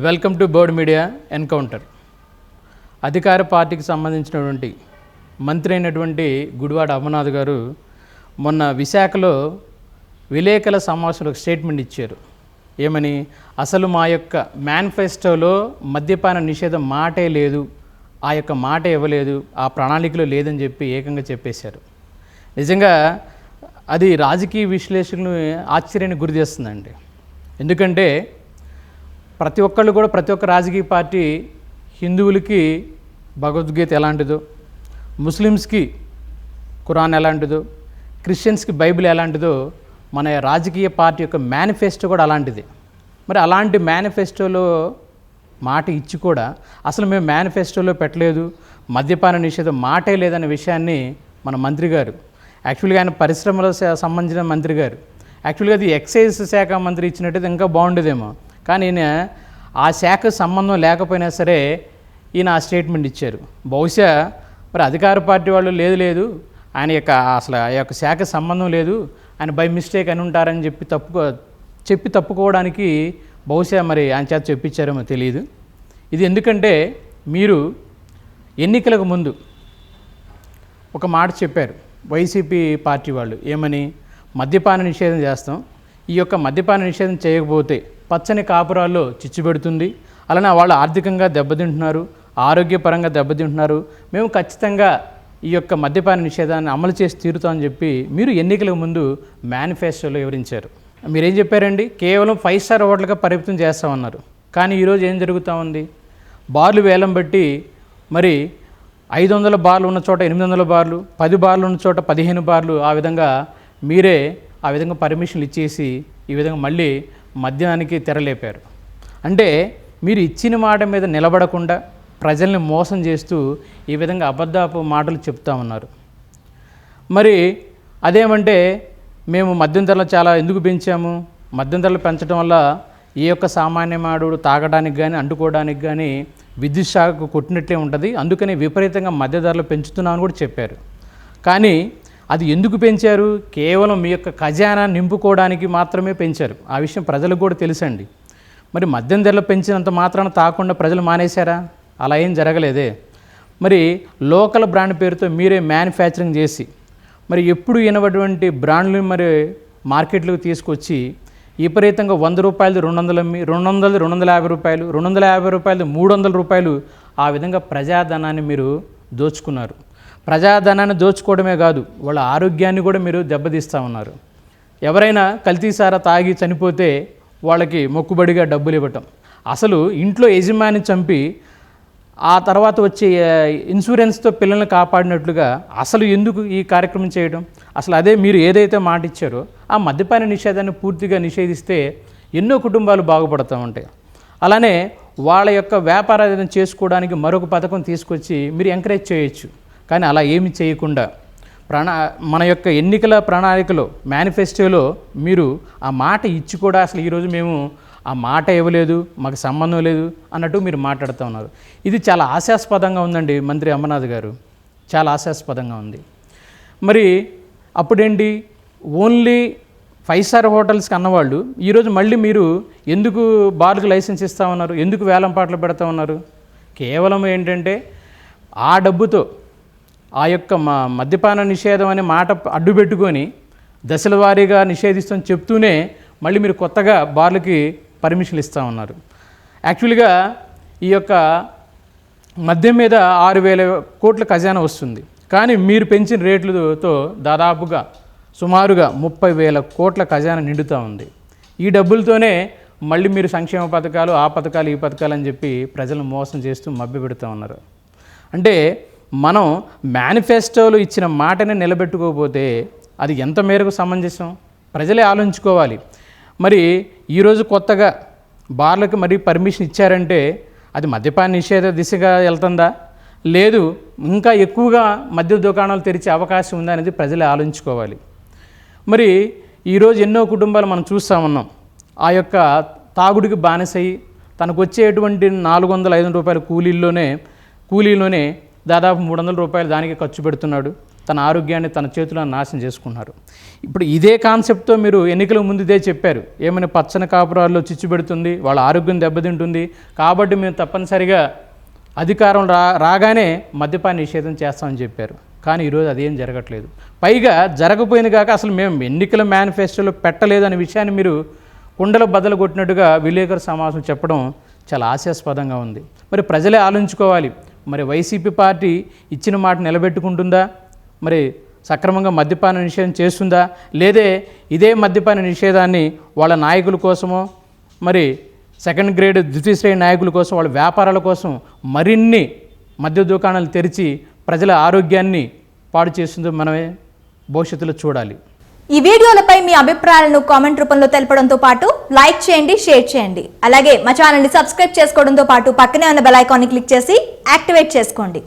Welcome to board media encounter. అధికార పార్టీకి సంబంధించినటువంటి మంత్రి అయినటువంటి గుడివాడ అమర్నాథ్ గారు మొన్న విశాఖలో విలేకరుల సమావేశంలో ఒక స్టేట్మెంట్ ఇచ్చారు. ఏమని, అసలు మా యొక్క మేనిఫెస్టోలో మద్యపాన నిషేధం మాటే లేదు, ఆ యొక్క మాట ఇవ్వలేదు, ఆ ప్రణాళికలో లేదని చెప్పి ఏకంగా చెప్పేశారు. నిజంగా అది రాజకీయ విశ్లేషకులను ఆశ్చర్యానికి గురి చేస్తుందండి. ఎందుకంటే ప్రతి ఒక్క రాజకీయ పార్టీ హిందువులకి భగవద్గీత ఎలాంటిదో, ముస్లిమ్స్కి ఖురాన్ ఎలాంటిదో, క్రిస్టియన్స్కి బైబిల్ ఎలాంటిదో మన రాజకీయ పార్టీ యొక్క మేనిఫెస్టో కూడా అలాంటిది. మరి అలాంటి మేనిఫెస్టోలో మాట ఇచ్చి కూడా అసలు మేము మేనిఫెస్టోలో పెట్టలేదు, మద్యపాన నిషేధం మాటే లేదనే విషయాన్ని మన మంత్రి గారు, యాక్చువల్గా ఆయన పరిశ్రమలకు సంబంధించిన మంత్రి గారు, యాక్చువల్గా అది ఎక్సైజ్ శాఖ మంత్రి ఇచ్చినట్టయితే ఇంకా బాగుండేదేమో, కానీ ఈయన ఆ శాఖకు సంబంధం లేకపోయినా సరే ఈయన ఆ స్టేట్మెంట్ ఇచ్చారు. బహుశా మరి అధికార పార్టీ వాళ్ళు లేదు ఆయన యొక్క అసలు ఆ యొక్క శాఖ సంబంధం లేదు, ఆయన బై మిస్టేక్ అని ఉంటారని చెప్పి తప్పుకోవడానికి బహుశా మరి ఆయన చేత చెప్పించారేమో తెలియదు. ఇది ఎందుకంటే మీరు ఎన్నికలకు ముందు ఒక మాట చెప్పారు వైసీపీ పార్టీ వాళ్ళు, ఏమని, మద్యపాన నిషేధం చేస్తాం, ఈ యొక్క మద్యపాన నిషేధం చేయకపోతే పచ్చని కాపురాల్లో చిచ్చు పెడుతుంది, అలానే వాళ్ళు ఆర్థికంగా దెబ్బతింటున్నారు, ఆరోగ్యపరంగా దెబ్బతింటున్నారు, మేము ఖచ్చితంగా ఈ యొక్క మద్యపాన నిషేధాన్ని అమలు చేసి తీరుతామని చెప్పి మీరు ఎన్నికలకు ముందు మేనిఫెస్టోలో వివరించారు. మీరేం చెప్పారండి, కేవలం 5 స్టార్ హోటల్గా పరిమితం చేస్తామన్నారు. కానీ ఈరోజు ఏం జరుగుతూ ఉంది, బార్లు వేలం బట్టి మరి 500 బార్లు ఉన్న చోట 800 బార్లు, 10 బార్లు ఉన్న చోట 15 బార్లు, ఆ విధంగా మీరే ఆ విధంగా పర్మిషన్లు ఇచ్చేసి ఈ విధంగా మళ్ళీ మద్యానికి తెరలేపారు. అంటే మీరు ఇచ్చిన మాట మీద నిలబడకుండా ప్రజల్ని మోసం చేస్తూ ఈ విధంగా అబద్ధపు మాటలు చెప్తా ఉన్నారు. మరి అదేమంటే మేము మద్యం ధరలు చాలా ఎందుకు పెంచాము, మద్యం ధరలు పెంచడం వల్ల ఏ యొక్క సామాన్య మానవుడు తాగడానికి కానీ అంటుకోవడానికి కానీ విద్యుత్ శాఖకు కొట్టినట్లే ఉంటుంది, అందుకని విపరీతంగా మద్య ధరలు పెంచుతున్నామని కూడా చెప్పారు. కానీ అది ఎందుకు పెంచారు, కేవలం మీ యొక్క ఖజానా నింపుకోవడానికి మాత్రమే పెంచారు. ఆ విషయం ప్రజలకు కూడా తెలుసండి. మరి మద్యం ధరలు పెంచినంత మాత్రాన తాకుండా ప్రజలు మానేశారా? అలా ఏం జరగలేదే. మరి లోకల్ బ్రాండ్ పేరుతో మీరే మ్యానుఫ్యాక్చరింగ్ చేసి మరి ఎప్పుడు వినటువంటి బ్రాండ్లు మరి మార్కెట్లోకి తీసుకొచ్చి విపరీతంగా 100 రూపాయలు 200 అమ్మి 200 250 రూపాయలు 250 రూపాయలు 300 రూపాయలు ఆ విధంగా ప్రజాధనాన్ని మీరు దోచుకున్నారు. ప్రజాధనాన్ని దోచుకోవడమే కాదు, వాళ్ళ ఆరోగ్యాన్ని కూడా మీరు దెబ్బతీస్తూ ఉన్నారు. ఎవరైనా కల్తీసారా తాగి చనిపోతే వాళ్ళకి మొక్కుబడిగా డబ్బులు ఇవ్వటం, అసలు ఇంట్లో యజమాని చంపి ఆ తర్వాత వచ్చే ఇన్సూరెన్స్తో పిల్లల్ని కాపాడినట్లుగా అసలు ఎందుకు ఈ కార్యక్రమం చేయడం? అసలు అదే మీరు ఏదైతే మాట ఇచ్చారో ఆ మద్యపాన నిషేధాన్ని పూర్తిగా నిషేధిస్తే ఎన్నో కుటుంబాలు బాగుపడుతూ ఉంటాయి. అలానే వాళ్ళ యొక్క వ్యాపారాలను చేసుకోవడానికి మరొక పథకం తీసుకొచ్చి మీరు ఎంకరేజ్ చేయొచ్చు. కానీ అలా ఏమి చేయకుండా మన యొక్క ఎన్నికల ప్రణాళికలో మేనిఫెస్టోలో మీరు ఆ మాట ఇచ్చి కూడా అసలు ఈరోజు మేము ఆ మాట ఇవ్వలేదు, మాకు సంబంధం లేదు అన్నట్టు మీరు మాట్లాడుతూ ఉన్నారు. ఇది చాలా హాస్యాస్పదంగా ఉందండి మంత్రి అమర్నాథ్ గారు, చాలా హాస్యాస్పదంగా ఉంది. మరి అప్పుడేంటి, ఓన్లీ 5 స్టార్ హోటల్స్కి అన్నవాళ్ళు ఈరోజు మళ్ళీ మీరు ఎందుకు బార్లకు లైసెన్స్ ఇస్తూ ఉన్నారు, ఎందుకు వేలం పాటలు పెడతా ఉన్నారు? కేవలం ఏంటంటే ఆ డబ్బుతో ఆ యొక్క మద్యపాన నిషేధం అనే మాట అడ్డు పెట్టుకొని దశల వారీగా నిషేధిస్తామని చెప్తూనే మళ్ళీ మీరు కొత్తగా బార్లకి పర్మిషన్లు ఇస్తూ ఉన్నారు. యాక్చువల్గా ఈ యొక్క మద్యం మీద 6,000 కోట్ల ఖజానా వస్తుంది, కానీ మీరు పెంచిన రేట్లతో దాదాపుగా సుమారుగా 30,000 కోట్ల ఖజానా నిండుతూ ఉంది. ఈ డబ్బులతోనే మళ్ళీ మీరు సంక్షేమ పథకాలు, ఆ పథకాలు, ఈ పథకాలు అని చెప్పి ప్రజలను మోసం చేస్తూ మభ్యపెడుతూ ఉన్నారు. అంటే మనం మేనిఫెస్టోలో ఇచ్చిన మాటని నిలబెట్టుకోకపోతే అది ఎంత మేరకు సమంజసం ప్రజలే ఆలోచించుకోవాలి. మరి ఈరోజు కొత్తగా బార్లకు మరి పర్మిషన్ ఇచ్చారంటే అది మద్యపాన నిషేధ దిశగా వెళ్తుందా, లేదు ఇంకా ఎక్కువగా మద్య దుకాణాలు తెరిచే అవకాశం ఉందా అనేది ప్రజలే ఆలోచించుకోవాలి. మరి ఈరోజు ఎన్నో కుటుంబాలు మనం చూస్తూ ఉన్నాం, ఆ యొక్క తాగుడికి బానిసయి తనకు వచ్చేటువంటి 400-500 రూపాయల కూలీలోనే దాదాపు 300 రూపాయలు దానికి ఖర్చు పెడుతున్నాడు. తన ఆరోగ్యాన్ని తన చేతిలో నాశనం చేసుకున్నారు. ఇప్పుడు ఇదే కాన్సెప్ట్తో మీరు ఎన్నికల ముందు ఇదే చెప్పారు, ఏమైనా పచ్చని కాపురాల్లో చిచ్చు పెడుతుంది, వాళ్ళ ఆరోగ్యం దెబ్బతింటుంది, కాబట్టి మేము తప్పనిసరిగా అధికారం రాగానే మద్యపాన నిషేధం చేస్తామని చెప్పారు. కానీ ఈరోజు అదేం జరగట్లేదు. పైగా జరగపోయింది కాక అసలు మేము ఎన్నికల మేనిఫెస్టోలో పెట్టలేదు అనే విషయాన్ని మీరు కుండలు బద్దలు కొట్టినట్టుగా విలేకరుల సమావేశం చెప్పడం చాలా హాస్యాస్పదంగా ఉంది. మరి ప్రజలే ఆలోచించుకోవాలి. మరి వైసీపీ పార్టీ ఇచ్చిన మాట నిలబెట్టుకుంటుందా, మరి సక్రమంగా మద్యపాన నిషేధం చేస్తుందా, లేదే ఇదే మద్యపాన నిషేధాన్ని వాళ్ళ నాయకుల కోసమో, మరి సెకండ్ గ్రేడ్ ద్వితీయ శ్రేణి నాయకుల కోసం, వాళ్ళ వ్యాపారాల కోసం మరిన్ని మద్య దుకాణాలు తెరిచి ప్రజల ఆరోగ్యాన్ని పాడు చేస్తుందో మనమే భవిష్యత్తులో చూడాలి. ఈ వీడియోలపై మీ అభిప్రాయాలను కామెంట్ రూపంలో తెలపడంతో పాటు లైక్ చేయండి, షేర్ చేయండి. అలాగే మా ఛానల్ని సబ్స్క్రైబ్ చేసుకోవడంతో పాటు పక్కనే ఉన్న బెల్ ఐకాన్ని క్లిక్ చేసి యాక్టివేట్ చేసుకోండి.